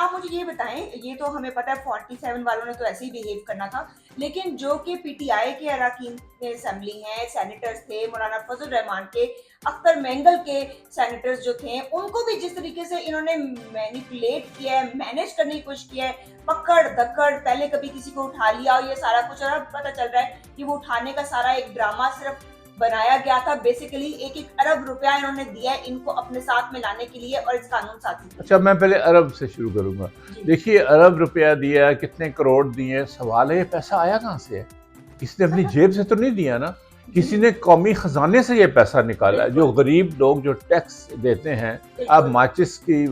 आप मुझे ये बताएं, ये तो हमें पता है 47 वालों ने तो ऐसे ही बिहेव करना था, लेकिन जो कि पीटीआई के अरकान असेंबली हैं, सेनेटर्स थे, मौलाना फजल रहमान के, अख्तर मेंगल के सेनेटर्स जो थे, उनको भी जिस तरीके से इन्होंने मैनिपुलेट किया है, मैनेज करने की कोशिश किया है, पकड़ धक्कड़, पहले कभी किसी को उठा लिया और ये सारा कुछ, और अब पता चल रहा है कि वो उठाने का सारा एक ड्रामा सिर्फ बनाया गया था। बेसिकली एक एक अरब रुपया इन्होंने दिया है इनको अपने साथ में लाने के लिए और इस कानून साथी के लिए। अच्छा, मैं पहले अरब से शुरू करूंगा। देखिए, अरब रुपया दिया, कितने करोड़ दिए, सवाल है ये पैसा आया कहाँ से है? किसी ने अपनी जेब से तो नहीं दिया ना, किसी ने कौमी खजाने से ये पैसा निकाला है। जो गरीब लोग जो टैक्स देते हैं, अब माचिस की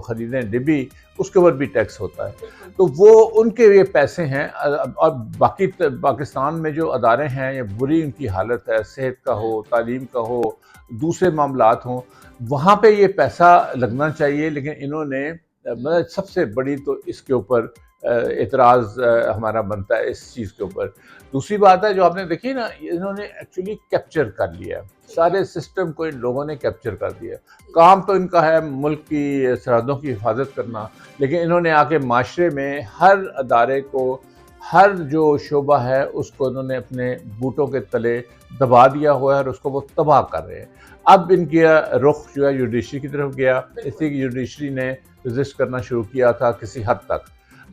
खरीदें डिब्बी, उसके ऊपर भी टैक्स होता है, तो वो उनके ये पैसे हैं। और बाकी पाकिस्तान में जो अदारे हैं, ये बुरी उनकी हालत है, सेहत का हो, तालीम का हो, दूसरे मामलात हों, वहाँ पे ये पैसा लगना चाहिए। लेकिन इन्होंने मतलब सबसे बड़ी तो इसके ऊपर एतराज़ हमारा बनता है इस चीज़ के ऊपर। दूसरी बात है जो आपने देखी ना, इन्होंने एक्चुअली कैप्चर कर लिया, सारे सिस्टम को इन लोगों ने कैप्चर कर दिया। काम तो इनका है मुल्क की सरहदों की हिफाजत करना, लेकिन इन्होंने आके माशरे में हर अदारे को, हर जो शोबा है उसको इन्होंने अपने बूटों के तले दबा दिया हुआ है और उसको वो तबाह कर रहे हैं। अब इनका रुख जो है जुडिशरी की तरफ गया, इसलिए कि जुडिशरी ने रजिस्ट करना शुरू किया था किसी हद तक।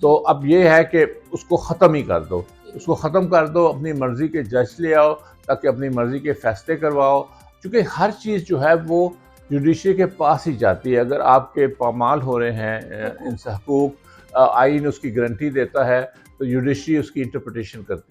तो अब ये है कि उसको ख़त्म ही कर दो, उसको ख़त्म कर दो, अपनी मर्ज़ी के जज ले आओ ताकि अपनी मर्ज़ी के फ़ैसले करवाओ। क्योंकि हर चीज़ जो है वो जुडिशरी के पास ही जाती है। अगर आपके पामाल हो रहे हैं इनसे हकूक़, आइन उसकी गारंटी देता है, तो जुडिशरी उसकी इंटरप्रिटेशन करती है।